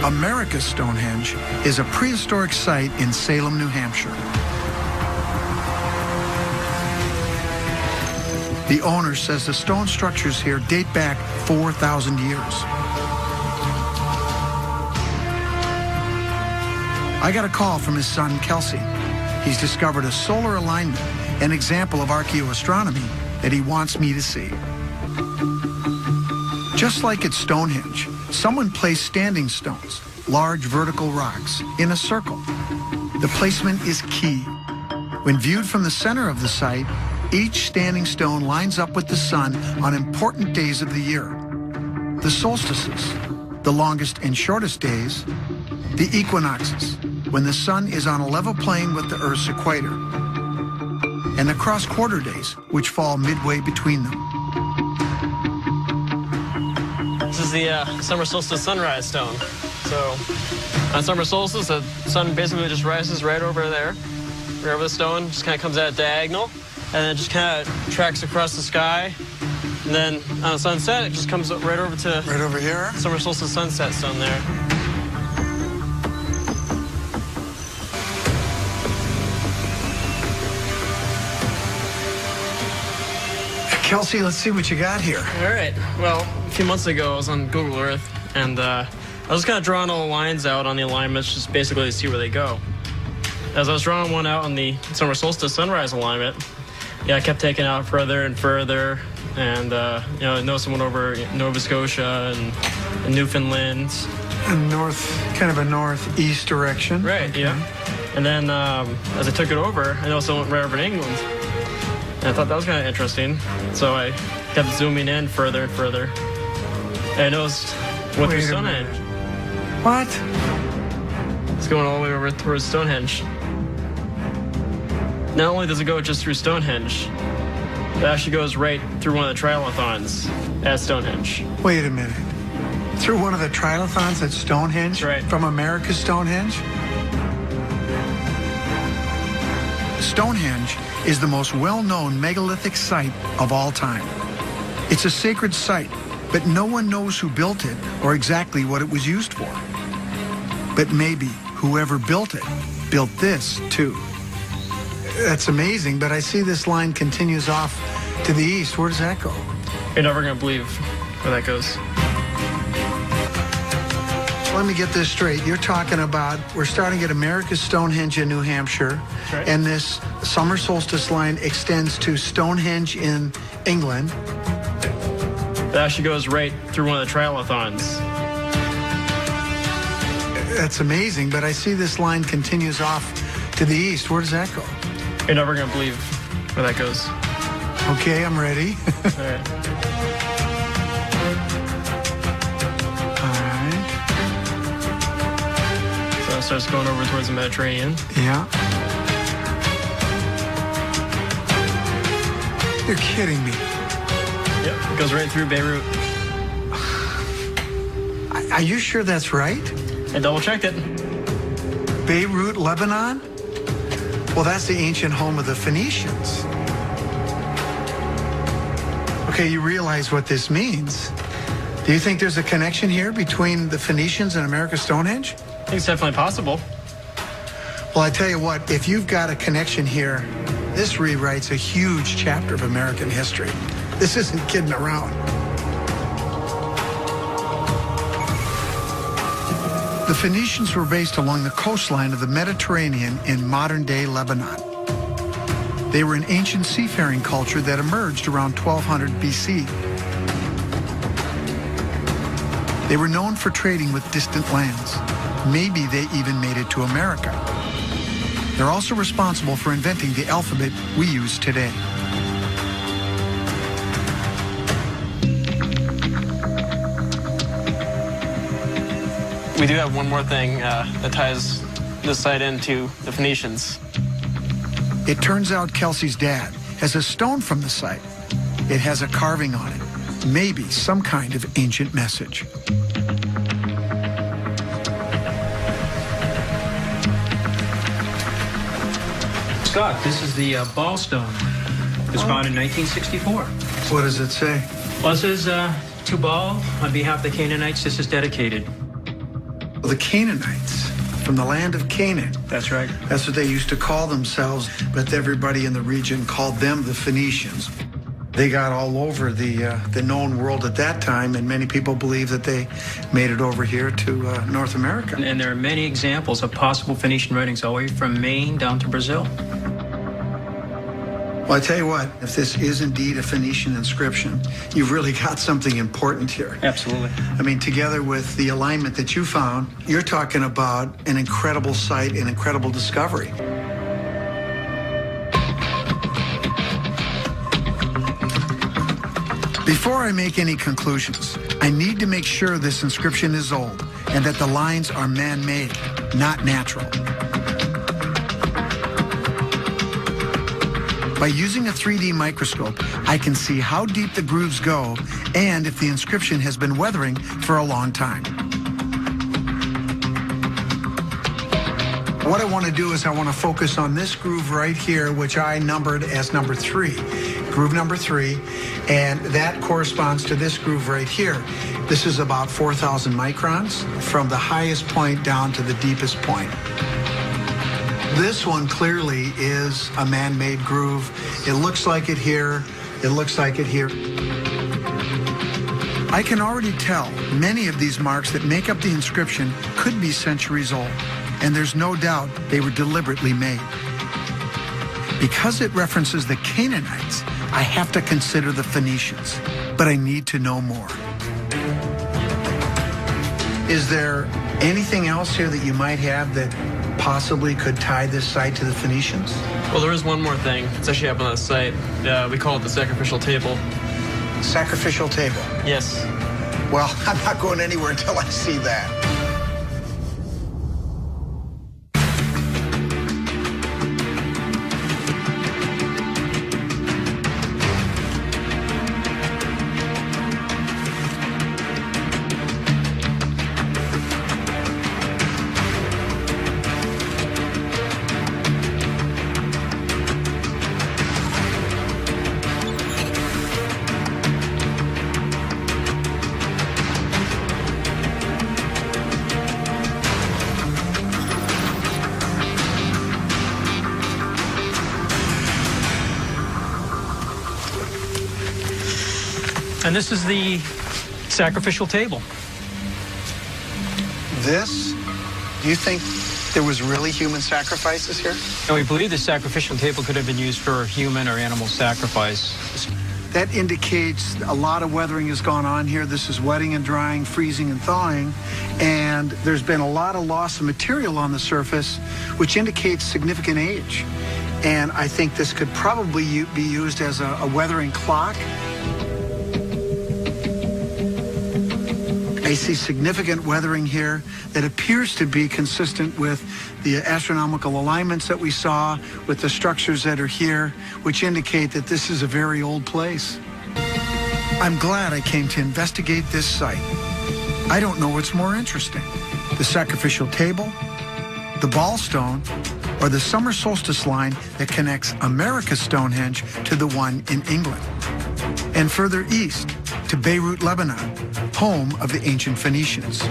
America's Stonehenge is a prehistoric site in Salem, New Hampshire. The owner says the stone structures here date back 4,000 years. I got a call from his son, Kelsey. He's discovered a solar alignment, an example of archaeoastronomy that he wants me to see. Just like at Stonehenge, someone placed standing stones, large vertical rocks, in a circle. The placement is key. When viewed from the center of the site, each standing stone lines up with the sun on important days of the year. The solstices, the longest and shortest days, the equinoxes, when the sun is on a level plane with the Earth's equator, and the cross-quarter days, which fall midway between them. This is the summer solstice sunrise stone. So on summer solstice, the sun basically just rises right over there, right over the stone, just kind of comes at a diagonal, and then it just kind of tracks across the sky. And then on the sunset, it just comes right over to... Right over here? Summer solstice sunset stone there. Kelsey, let's see what you got here. All right. Well, a few months ago, I was on Google Earth, and I was kind of drawing all the lines out on the alignments, just basically to see where they go. As I was drawing one out on the summer solstice sunrise alignment, yeah, I kept taking it out further and further, and you know, I noticed someone over Nova Scotia and Newfoundland. Kind of a northeast direction. Right. Okay. Yeah. And then as I took it over, I noticed someone right over in England. And I thought that was kind of interesting, so I kept zooming in further and further. And I noticed went through Stonehenge. What? It's going all the way over towards Stonehenge. Not only does it go just through Stonehenge, it actually goes right through one of the triathlons at Stonehenge. Wait a minute. Through one of the triathlons at Stonehenge? Right. From America's Stonehenge? Stonehenge is the most well-known megalithic site of all time. It's a sacred site, but no one knows who built it or exactly what it was used for. But maybe whoever built it built this too. That's amazing, but I see this line continues off to the east. Where does that go? You're never going to believe where that goes. Let me get this straight. You're talking about, we're starting at America's Stonehenge in New Hampshire, right, and this summer solstice line extends to Stonehenge in England. It actually goes right through one of the triathlons. That's amazing, but I see this line continues off to the east. Where does that go? You're never going to believe where that goes. Okay, I'm ready. All right. It starts going over towards the Mediterranean. Yeah. You're kidding me. Yep, it goes right through Bebeirout. Are you sure that's right? I double-checked it. Beirut, Lebanon? Well, that's the ancient home of the Phoenicians. Okay, you realize what this means. Do you think there's a connection here between the Phoenicians and America's Stonehenge? I think it's definitely possible. Well, I tell you what, if you've got a connection here, this rewrites a huge chapter of American history. This isn't kidding around. The Phoenicians were based along the coastline of the Mediterranean in modern-day Lebanon. They were an ancient seafaring culture that emerged around 1200 BC. They were known for trading with distant lands. Maybe they even made it to America. They're also responsible for inventing the alphabet we use today. We do have one more thing that ties this site into the Phoenicians. It turns out Kelsey's dad has a stone from the site. It has a carving on it, maybe some kind of ancient message. Scott, this is the ball stone. It was found in 1964. What does it say? Well, it says, to Baal, on behalf of the Canaanites, this is dedicated. The Canaanites, from the land of Canaan. That's right. That's what they used to call themselves, but everybody in the region called them the Phoenicians. They got all over the known world at that time, and many people believe that they made it over here to North America. And there are many examples of possible Phoenician writings all the way from Maine down to Brazil. Well, I tell you what, if this is indeed a Phoenician inscription, you've really got something important here. Absolutely. I mean, together with the alignment that you found, you're talking about an incredible site, an incredible discovery. Before I make any conclusions, I need to make sure this inscription is old and that the lines are man-made, not natural. By using a 3D microscope, I can see how deep the grooves go and if the inscription has been weathering for a long time. What I want to do is I want to focus on this groove right here, which I numbered as number 3. Groove number 3, and that corresponds to this groove right here. This is about 4,000 microns from the highest point down to the deepest point. This one clearly is a man-made groove. It looks like it here. It looks like it here. I can already tell many of these marks that make up the inscription could be centuries old, and there's no doubt they were deliberately made. Because it references the Canaanites, I have to consider the Phoenicians, but I need to know more. Is there anything else here that you might have that possibly could tie this site to the Phoenicians? Well, there is one more thing. It's actually up on the site. We call it the sacrificial table. Sacrificial table? Yes. Well, I'm not going anywhere until I see that. And this is the sacrificial table. This? Do you think there was really human sacrifices here? And we believe the sacrificial table could have been used for human or animal sacrifice. That indicates a lot of weathering has gone on here. This is wetting and drying, freezing and thawing, and there's been a lot of loss of material on the surface, which indicates significant age. And I think this could probably be used as a weathering clock. I see significant weathering here that appears to be consistent with the astronomical alignments that we saw, with the structures that are here, which indicate that this is a very old place. I'm glad I came to investigate this site. I don't know what's more interesting, the sacrificial table, the ball stone, or the summer solstice line that connects America's Stonehenge to the one in England. And further east to Beirut, Lebanon, home of the ancient Phoenicians.